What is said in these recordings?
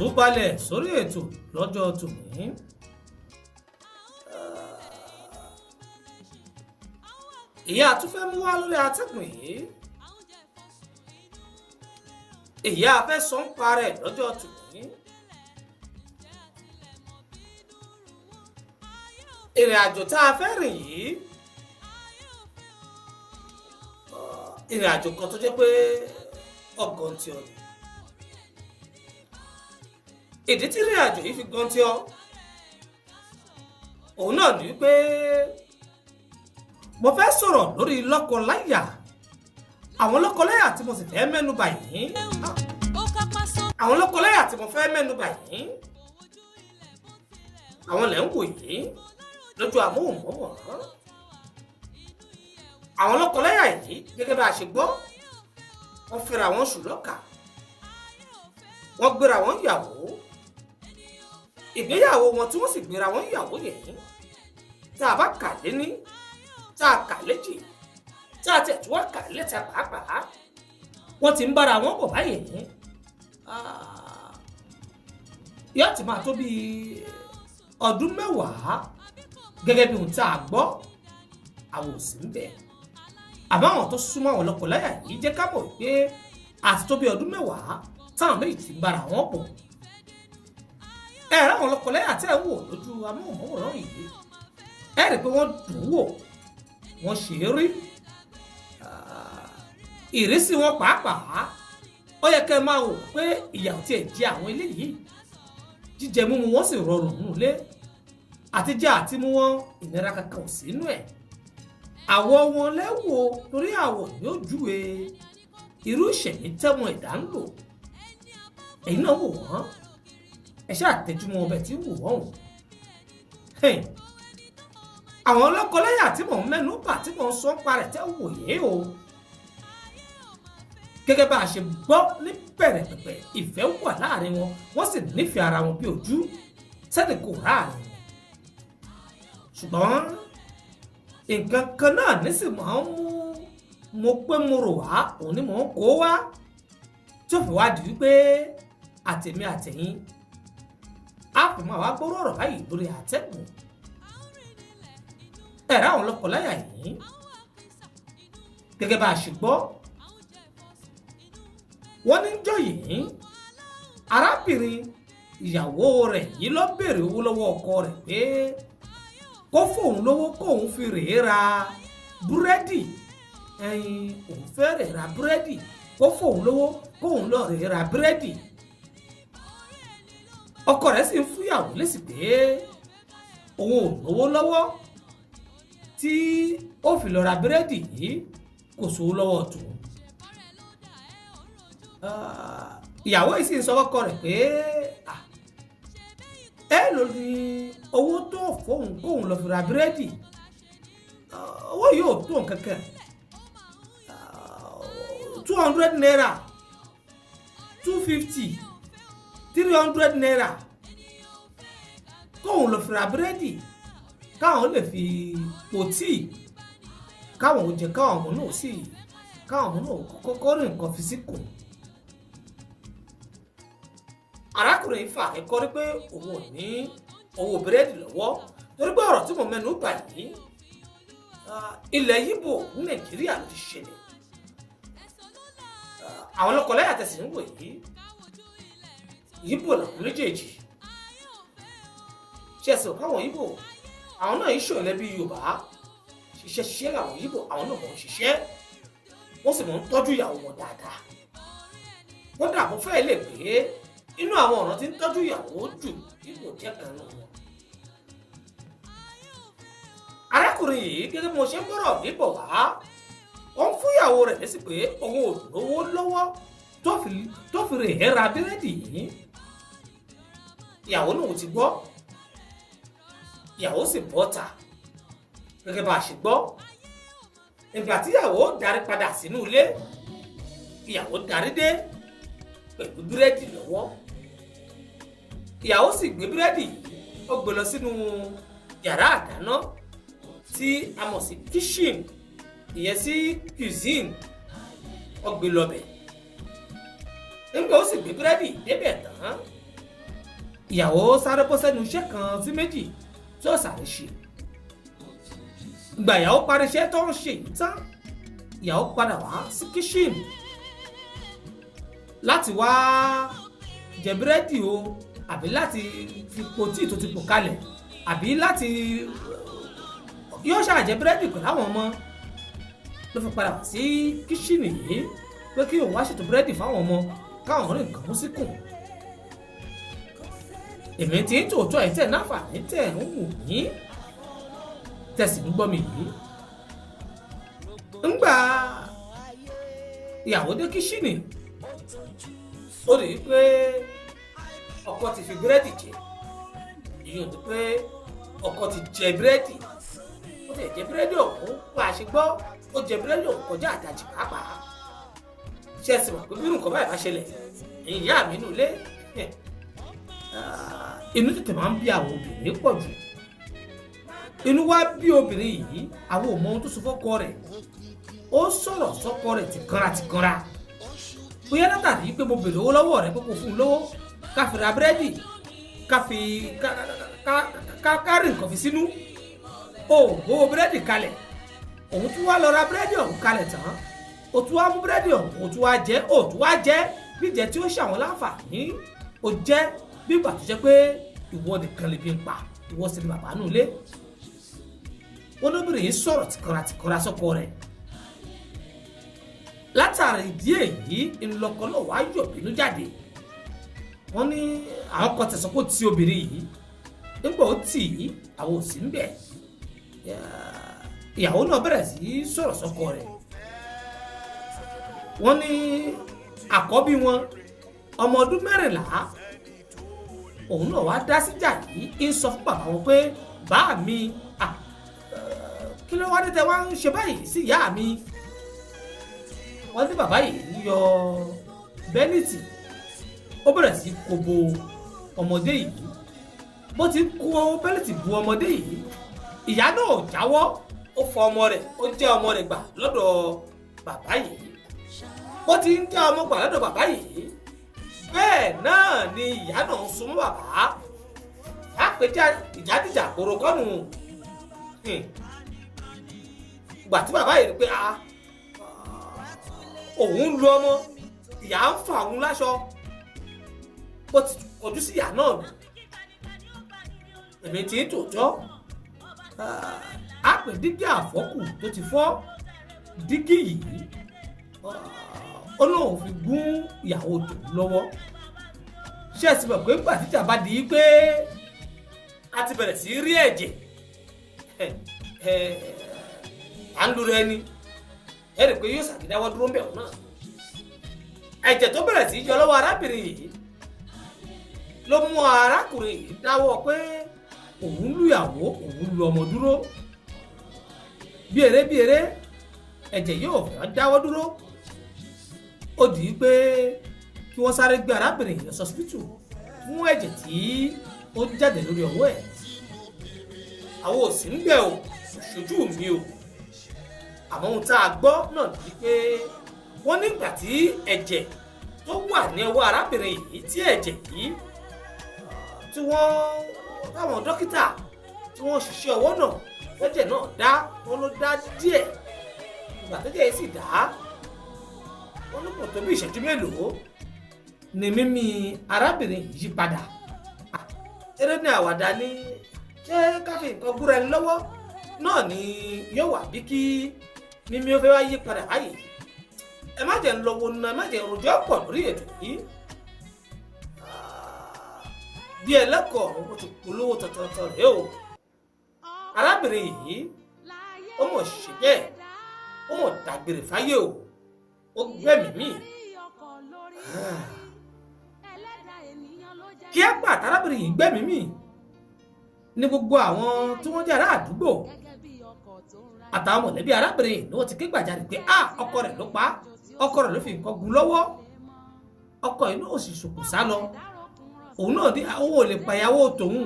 àtúbalẹ̀ sórí ètò lọ́jọ́ tòní. Ìyá àtúfẹ́ mú wá lórí atẹ́gùn yìí. Ìyá afẹ́ sọ ń parẹ́ lọ́jọ́ tòní. Ìrìn àjò tá a fẹ́ rìn yìí, ìrìn àjò kan tó jẹ́ pé ọgàn tí ọ ni. Ìdí tí ìrìn àjò yìí fi gan tí ọ òun náà ni pé mo fẹ́ sọ̀rọ̀ lórí lọ́kọláya, àwọn lọ́kọláya tí mo sì fẹ́ mẹ́nu bà yìí, àwọn lọ́kọláya tí mo fẹ́ mẹ́nu bà yìí, àwọn lẹ́ ń wò yìí lójú amóhùnmáwòrán. Àwọn lọ́kọláya yìí gẹ́gẹ́ bá a ṣe gbọ́, wọ́n fẹ́ra wọn ṣùlọ́kà, wọ́n gbéra wọn yàwó. Ìgbéyàwó wọn tí wọ́n sì gbéra wọn yàwó yìí, tá a bá kà lé ní, tá a kà léjì, tá a tẹ̀ tí wọ́n kà lẹ́ta pàápàá, wọ́n ti ń bára wọn bọ̀ báyìí. Yóò ti máa tó bí ọdún mẹ́wàá gẹ́gẹ́ bí ohun tá a gbọ́, àwọn ò sí ń bẹ̀. Àmọ́ àwọn tó súnmọ́ àwọn lọ́kọláya yìí jẹ́ ká mọ̀ pé àti tó bí ọdún mẹ́wàá táwọn méjì ti ń bára wọn bọ̀. Ẹ̀rọ àwọn lọ́kọláya tẹ́ ẹ̀ ń wò lójú amóhùnmáwòrán yìí, ẹ rí i pé wọ́n dùn wò, wọ́n ṣe é rí. Ìrísí wọn pàápàá ó yẹ kẹ́ ẹ máa wò pé ìyà ò tiẹ̀ jẹ àwọn eléyìí. Jíjẹ mímu wọn sì rọrùn nílé, àtijẹ àti mú wọn ìnira kankan ò sínú ẹ̀. Àwọ̀ wọn lẹ́wọ̀ torí àwọ̀ ni ó júwe irú ìṣẹ̀mí tẹ́wọn ẹ̀dá ń lò. Ẹ̀yin náà wò wọ́n, ẹ ṣáà tẹjúmọ́ ọbẹ̀ tí ń wò wọ́n o. Àwọn lọ́kọláya tí mò ń mẹ́nu bà tí mò ń sọ ń parẹ̀ tẹ́ wò yé o. Gẹ́gẹ́ bá a ṣe gbọ́ ní bẹ̀rẹ̀ pẹ̀pẹ̀, ìfẹ́ wà láàrin wọn, wọ́n sì nífẹ̀ẹ́ ara wọn bí ojú sẹ́ni kò ráàrin wọn. Ṣùgbọ́n nǹkan kan náà nísì máa ń mú mo pé mo rò wá, òun ni mò ń kó wá, tí ó fi wá di wípé àtèmi àtẹ̀yìn á fi máa wá gbọ́rọ̀ ọ̀rọ̀ báyìí lórí àtẹ́gùn. Ẹ̀rọ àwọn lọ́kọláya yìí gẹ́gẹ́ bá a ṣe gbọ́, wọ́n ní jọ́ yìí arábìnrin ìyàwó rẹ̀ yìí ló béèrè owó lọ́wọ́ ọkọ rẹ̀ pé kó fóun lówó kóun fi rèé ra búrẹ́dì. Òun fẹ́ rèé ra búrẹ́dì, kó fóun lówó kóun lọ rèé ra búrẹ́dì. Ọkọ rẹ̀ sì ń fúyàwó lésì pé òun ò lówó lọ́wọ́ tí ó fi lọ ra búrẹ́dì yìí, kò sówó lọ́wọ́ tòun. Ìyàwó yìí sì ń sọ fọ́kọ rẹ̀ pé èló ni owó tó fóun kóun lọ fi ra búrẹ́dì. Owó yóò tó nǹkan kan, 200 naira, 250, 300 naira kóun lọ fi ra búrẹ́dì, káwọn lè fi po tíì, káwọn ò jẹ, káwọn ọmọ náà sì, káwọn ọmọ náà kọ́kọ́ rí nǹkan fi síkùn. Arákùnrin yìí fà ẹ̀kọ́ rí pé òun ò ní owó búrẹ́dì lọ́wọ́, torí pé ọ̀rọ̀ tí mo mẹ́nu bà yìí, ilẹ̀ Yíbò ní Nàìjíríà ló ti ṣẹlẹ̀. Àwọn lọ́kọláya tẹ̀sí ń wò yìí, Yíbò làwọn méjèèjì. Ṣé ẹ̀sìn òkú àwọn Yíbò, àwọn náà yìí ṣòlẹ̀ bí Yorùbá, ṣiṣẹ́ làwọn Yíbò, àwọn náà mọ̀ ń ṣiṣẹ́, wọ́n sì mọ̀ ń tọ́jú ìyàwó wọn dáadáa. Wọ́n dà bó fẹ́ lè pé inú àwọn ọ̀ràn tí ń tọ́jú ìyàwó jù Yíbò jẹ́ kan nù wọn. Arákùnrin yìí gẹ́gẹ́ bí mo ṣe ń bọ̀rọ̀ níbọ̀ wá, wọ́n fún ìyàwó rẹ̀ lésì pé òun ò lówó lọ́wọ́ tó fi rèé ra búrẹ́dì yìí. Ìyàwó náà ti gbọ́, ìyàwó sì bọ́ta gẹ́gẹ́ bá a ṣe gbọ́. Ìgbà tí ìyàwó darí padà sínú ilé, ìyàwó darí dé pẹ̀lú búrẹ́dì lọ́wọ́. Ìyàwó sì gbé búrẹ́dì ó gbé lọ sínú yàrá àdáná tí a mọ̀ sí kitchen, ìyẹn sí cuisine, ó gbé lọ bẹ̀. Nígbà ó sì gbé búrẹ́dì débẹ̀ tán, ìyàwó sáré bọ́ sẹ́nu iṣẹ́ kan sí méjì tí ó sáré ṣe. Ìgbà ìyàwó parí iṣẹ́ tó ń ṣe yìí tán, ìyàwó padà wá sí kíṣìnì láti wá jẹ búrẹ́dì o, àbí láti fi po tíì tó ti pò kalẹ̀, àbí láti yóò ṣàjẹ búrẹ́dì pẹ̀lú àwọn ọmọ. Ló fi padà wá sí kíṣìnì yìí pé kí òun wá ṣètò búrẹ́dì fáwọn ọmọ káwọn rí nǹkan mú síkùn. Èmi tí ń tòótọ́ ẹ̀ tẹ̀ náfààní tẹ̀ ń wù mí tẹ̀sí ń gbọ́ mi yìí. Ńgbà ìyàwó dé kíṣìnì, ó rí i pé ọkọ ti fi búrẹ́dì jẹ. Ìyẹn ò pé ọkọ ti jẹ búrẹ́dì. Ó ti jẹ búrẹ́dì ọ̀hún pa àṣẹ gbọ́, ó jẹ búrẹ́dì ọ̀hún kọjá àdájì pàápàá. Ṣé ẹ sì mọ̀ pé bí nǹkan báyìí bá ṣẹlẹ̀, ẹ̀yin ìyá mi nù lé. Inú tètè máa ń bí àwọn obìnrin pọ̀ jù. Inú wá bí obìnrin yìí, àwọn ò mọ ohun tó sọ fọ́kọ rẹ̀. Ó sọ̀rọ̀ sọ́kọ rẹ̀ tìkanra. Bóyá látàrí pé mo bèrè owó lọ́wọ́ rẹ̀ pé kò fún un lówó ká fi ra búrẹ́dì, ká rí nǹkan fi sínú. Ó gbowó búrẹ́dì kalẹ̀, òun tún wá lọ ra búrẹ́dì ọ̀hún kalẹ̀ tán. Ó tún wá mú búrẹ́dì ọ̀hún, ó tún wá jẹ bíjẹ tí ó ṣàwọn láǹfààní. Ó jẹ́ bí ìgbà tó jẹ́ pé ìwọ nìkan lè bí ń pa, ìwọ sì ni bàbá nù lé. Olóbìnrin yìí sọ̀rọ̀ tìkanra sọ́kọ rẹ̀. Látàrí ìdí èyí, ìlọ́kọ náà wá yọ̀ bínú jáde. Wọ́n ní àwọn kan tẹ̀sán kó ti obìnrin yìí. Nígbà ó tì í, àwọn ò sí ń bẹ̀. Ìyàwó náà bẹ̀rẹ̀ sí sọ̀rọ̀ sọ́kọ rẹ̀. Wọ́n ní àkọ́bí wọn ọmọ ọdún 14, òun náà wá dá síjà yìí ń sọ fún bàbá wọn pé bá mi kí ló wá dé tẹ wá ń ṣe báyìí sí ìyá mi. Wọ́n ní bàbá yìí yọ bẹ́líìtì, ó bẹ̀rẹ̀ sí kó bo ọmọdé yìí. Bó ti kó bẹ́líìtì bu ọmọdé yìí, ìyá náà jáwọ́, ó fọ ọmọ rẹ̀, ó jẹ́ ọmọ rẹ̀ gbà lọ́dọ̀ bàbá yìí. Bó ti ń jẹ́ ọmọ gbà lọ́dọ̀ bàbá yìí, bẹ́ẹ̀ náà ni ìyá náà ń súnmọ́ bàbá. Àpèjà ìjádìjà kòrò kọ́nù. Gbà tí bàbá yìí rí pé òun lu ọmọ, ìyá ń fa òun láṣọ, bó ti kọjú sí ìyá náà. Èmi tí ń tòótọ́, àpè dígí àfọ́kù tó ti fọ́ dígí yìí, ó lóun fi gún ìyàwó tòun lọ́wọ́. Ṣé ẹ sì mọ̀ pé nígbà tíjà bá di pé a ti bẹ̀rẹ̀ sí rí ẹ̀jẹ̀, à ń lura ẹni, ẹ rí i pé yóò ṣàgídáwọ́ dúró ń bẹ̀ náà. Ẹ̀jẹ̀ tó bẹ̀rẹ̀ sí yọ lọ́wọ́ arábìnrin yìí ló mú arákùnrin yìí dáwọ́ pé òun lu ìyàwó, òun lu ọmọ dúró. Bí eré ẹ̀jẹ̀ yóò fẹ́ dáwọ́ dúró. Ó di pé kí wọ́n sáré gbé arábìnrin yìí lọ sọ́sìpítù fún ẹ̀jẹ̀ tí ó jáde lórí ọwọ́ ẹ̀. Àwọn ò sí níbẹ̀ o, ṣojú mi o. Àmọ́ ohun tá a gbọ́ náà ni pé wọ́n nígbà tí ẹ̀jẹ̀ tó wà ní ọwọ́ arábìnrin yìí, tí ẹ̀jẹ̀ yìí tí táwọn dókítà tí wọ́n ṣiṣẹ́ ọwọ́ náà, ẹ̀jẹ̀ náà dá, wọ́n ló dá díẹ̀. Ìgbà tẹ́jẹ̀ yìí sì dá, wọ́n ní kò tó bí ìṣẹ́jú mélòó ni mímí arábìnrin yìí padà. Eré ní àwàdà ni, ṣé káfí nǹkan gúnra ẹni lọ́wọ́ náà ni yóò wà bí kí mímí ó fẹ́ wá yí padà báyìí. Ẹ má jẹ́ ń lọ wo ná, ẹ má jẹ́ ń rojọ́ pọ̀ lórí ètò yìí. Bí ẹlẹ́kọ̀ọ́ ó ti polówó tọ̀tọ̀tọ̀ rèé o. Arábìnrin yìí ó mọ̀ ṣe bẹ́ẹ̀, ó mọ̀ dágbére fáyé o, ó gbẹ̀mí mì. Kí á pa àtàrábìnrin yìí gbẹ̀mí mì ní gbogbo àwọn tí wọ́n jẹ́ ará àdúgbò àtàwọn mọ̀lẹ́bí arábìnrin yìí ni wọ́n ti ké gbàjarè pé ọkọ rẹ̀ ló pa, ọkọ rẹ̀ ló fi nǹkan gún lọ́wọ́. Ọkọ yìí náà sì ṣòkò sá lọ. Òun náà ní owó lè pa ìyàwó tòun.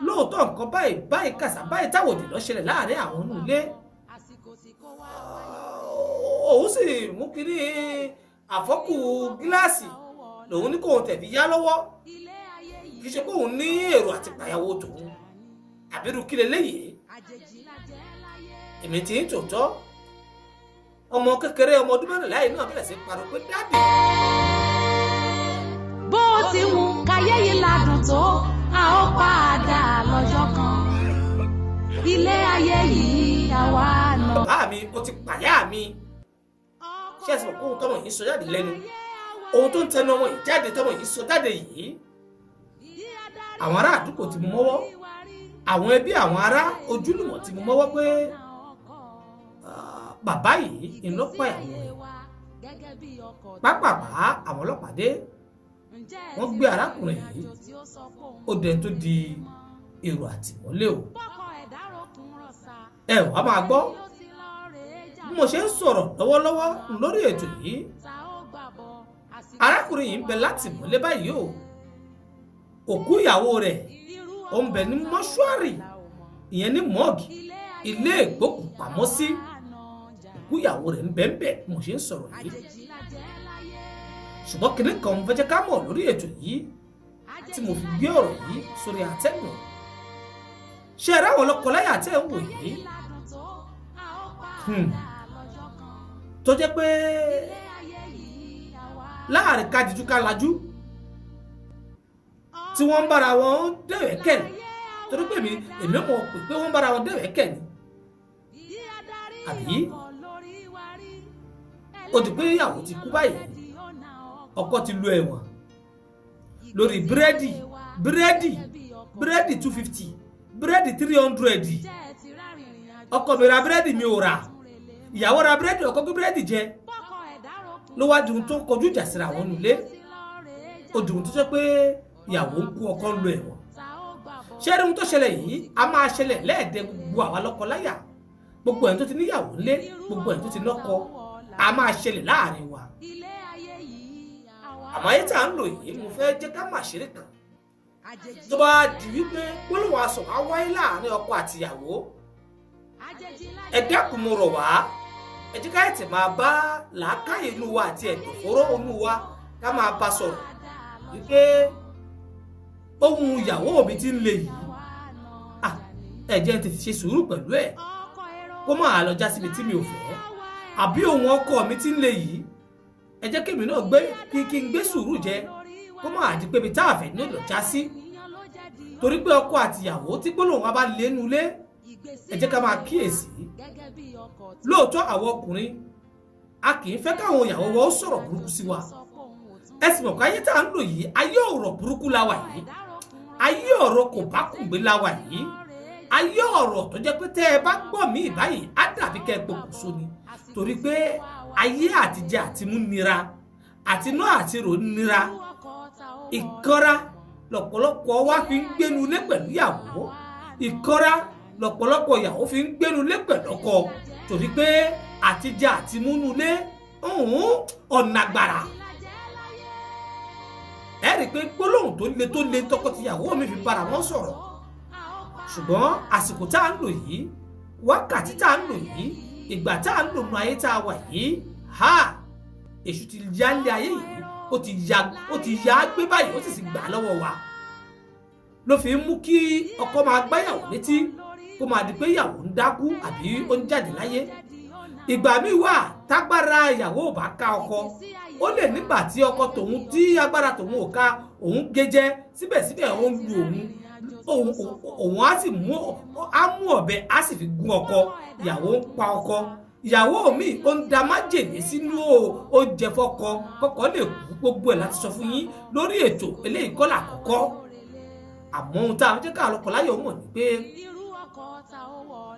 Lóòótọ́ nǹkan báyìí kàṣà báyìí táwọn òdì lọ ṣẹlẹ̀ láàrin àwọn inú ilé. Òun sì mú kiri àfọ́kù gíláàsì lòun ní kò tẹ̀bí yá lọ́wọ́. kì í ṣe pé òun ní èrò àti pàyàwó tòun àbírú kí leléyìí. èmi tí ń tòótọ́ ọmọ kékeré ọmọ ọdún mẹ́rìnlá yìí náà bẹ̀rẹ̀ sí pariwo pé dáàdì. bó ti wù káyé yìí ládùn tó a ó padà lọ́jọ́ kan ilé ayé yìí àwa náà. bàbá mi ó ti pàyà mi ṣé ẹ̀sìn òkú tọmọ yìí sọ jáde lẹ́nu ohun tó ń tẹnu ọmọ yìí jáde tọmọ yìí sọ jáde yìí àwọn ará àdúgbò ti mú mọ́wọ́ àwọn ẹbí àwọn ará ojúlùmọ̀ ti mú mọ́wọ́ pé bàbá yìí iná pàyàwó rẹ̀ pápápá àwọn ọlọ́pàá dé wọ́n gbé arákùnrin yìí ó dẹ̀ tó di èrò àtìmọ́lé o. ẹ wàá máa gbọ́ bí mo ṣe ń sọ̀rọ̀ lọ́wọ́lọ́wọ́ lórí ètò yìí arákùnrin yìí ń bẹ látìmọ́lé báyìí o òkú ìyàwó rẹ̀ ó ń bẹ ní mọ́ṣúárì ìyẹn ní mọ́ọ̀gì ilé ìgbókùpamọ́sí òkú ìyàwó rẹ̀ ń bẹ ń bẹ mo ṣe ń sọ̀rọ̀ yìí ṣùgbọ́n kìnnì kan mo fẹ́ jẹ́ ká mọ̀ lórí ètò yìí tí mo fi gbé ọ̀rọ̀ yìí sórí àtẹ́gùn ṣe ẹ̀rọ àwọn lọ́kọláya tẹ́ ń wò yìí tó jẹ́ pé láàrin kájíjú ká lajú tí wọ́n ń bára wọn dẹ̀wẹ́kẹ̀ torí pé èmi mọ̀ pé wọ́n ń bára wọn dẹ̀wẹ́kẹ̀ ni àbí ó di pé ìyàwó ti kú báyìí ọkọ ti lu ẹ̀wọ̀n lórí búrẹ́dì 250 búrẹ́dì 300 ọkọ mi ra búrẹ́dì mi ò rà ìyàwó ra búrẹ́dì ọkọ gbé búrẹ́dì jẹ ló wá dùn tó kọjú ìjà síra wọn nulẹ̀ ó dùn tó sọ pé ìyàwó ń kú ọkọ ń lu ẹ̀wọ̀n ṣé ẹni tó ṣẹlẹ̀ yìí a máa ṣẹlẹ̀ lẹ́ẹ̀dẹ́ gbogbo àwa lọ́kọláya gbogbo ẹni tó ti níyàwó ńlé gbogbo ẹni tó ti lọ́kọ a máa ṣẹlẹ̀ láàrin wa àmọ́ ayé tá à ń lò yìí mo fẹ́ jẹ́ ká máa ṣeré kan tó bá di wípé gbólóhùn aṣọ á wáyé láàrin ọkọ àtìyàwó ẹ dákun mo rọ̀ wá ẹ jẹ́ ká ètè máa bá làákàyè inú wa àti ẹ̀dọ̀fóró inú wa ká máa bá sọ̀rọ̀ wípé ohun ìyàwó mi ti ń le yìí ẹ jẹ́ tètè ṣe sùúrù pẹ̀lú ẹ̀ kó máa lọ já síbi tí mi ò fẹ́ àbí ohun ọkọ mi ti ń le yìí ẹ jẹ́ kí èmi náà gbé kí n gbé sùúrù jẹ kó máa di pé ibi tá a fẹ́ ní ìlọjá sí torí pé ọkọ àtìyàwó tí gbólóhùn wa bá lẹ́nu lé ẹ jẹ́ ká máa kíyèsí lóòótọ́ àwọn ọkùnrin a kì í fẹ́ káwọn ìyàwó wa ó sọ̀rọ̀ burúkú sí wa ẹ sì mọ̀ pé ayé tá à ń lò yìí ayé ọ̀rọ̀ burúkú la wà yìí ayé ọ̀rọ̀ kò bá kùngbé la wà yìí ayé ọ̀rọ̀ tó jẹ́ pé tẹ́ ẹ bá gbọ́ mí báyìí á dàbí kẹ́ ẹ pokùnso ni torí pé ayé àtijẹ àtimú nira àtinú àtirò nira ìkanra lọ́pọ̀lọpọ̀ wa fi ń gbénu lé pẹ̀lú ìyàwó ìkanra lọ́pọ̀lọpọ̀ ìyàwó fi ń gbénu lé pẹ̀lú ọkọ torí pé àtijẹ àtimúnú lé ọ̀nà àgbàrà ẹ rí i pé gbólóhùn tó le tọkọtìyàwó mi fi bára wọn sọ̀rọ̀ ṣùgbọ́n àsìkò tá à ń lò yìí wákàtí tá à ń lò yìí ìgbà tá à ń lò nù ayé tá a wà yìí èṣù ti ya ń lé ayé yìí ó ti ya gbé báyìí ó sì sì gbà lọ́wọ́ wa ló fi ń mú kí ọkọ máa gbáyàwó létí kó máa di pé ìyàwó ń dákú àbí ó ń jáde láyé ìgbà míì wà tágbára ìyàwó ò bá ká ọkọ ó lè nígbà tí ọkọ tòun tí agbára tòun ò ká òun gẹjẹ síbẹ̀síbẹ̀ ó ń lu òun á sì mú ọ̀bẹ á sì fi gún ọkọ ìyàwó ń pa ọkọ ìyàwó mi ó ń da májèlé sínú oúnjẹ fọ́kọ kọ́kọ́ lè kú gbogbo ẹ̀ láti sọ fún yín lórí ètò eléyìí kọ́ làkọ́kọ́ àmọ́ ohun tá a jẹ́ ká lọ́kọ láyọ̀ mọ̀ ni pé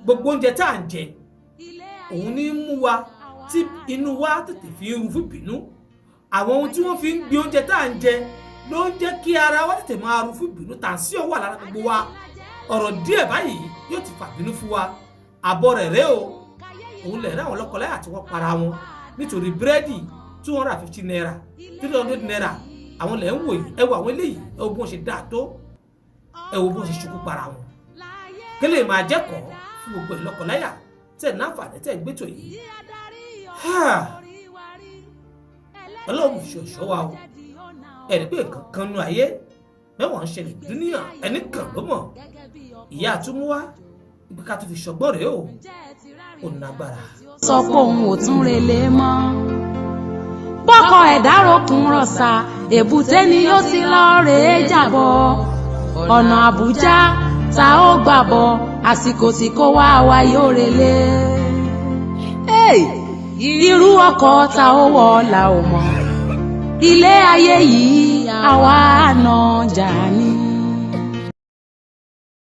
gbogbo oúnjẹ tá à ń jẹ òun ní mú wa tí inú wa tètè fi ń ru fún ìbínú àwọn ohun tí wọ́n fi ń gbé oúnjẹ tá à ń jẹ ló ń jẹ́ kí ara wa tètè máa ru fún ìbínú tàǹsí ọ̀wà lára gbogbo wa ọ̀rọ̀ díẹ̀ báyìí yóò ti fàbínú fún wa àbọ̀ rẹ̀ rẹ́ o òun lè rẹ́ àwọn lọ́kọláya tí wọ́n para wọn nítorí búrẹ́dì 250 naira 300 naira àwọn lè ń wò yìí ẹ wo àwọn eléyìí ẹ wo bí wọ́n ṣe dáa tó ẹ wo bí wọ́n ṣe ṣubú para wọn kí lè máa jẹ́kọ̀ọ́ fún gbogbo ìlọ́kọláya tẹ̀ náfààní tẹ̀ gbẹ́tò yìí ọlọ́run fi ṣọ̀ṣọ́ wa o ẹ̀rí pé kankan nu ayé mẹ́wàá ń ṣẹlẹ̀ dúníà ẹni kan ló mọ̀ ìyá àtúmúwá ibi ká tó fi ṣọgbọ́n rèé o ò nágbára. sọ pé òun ò tún relé mọ́ bọ́kọ ẹ̀dá rokùn rọ̀ṣà èbúté ni yóò ti lọ rèé jàbọ̀ ọ̀nà Àbújá ta ó gbàbọ̀ àsìkò tí kò wá yóò relé. irú ọkọ̀ ta ó wọ̀ la ò mọ̀ ilé ayé yìí àwa àna jà ní.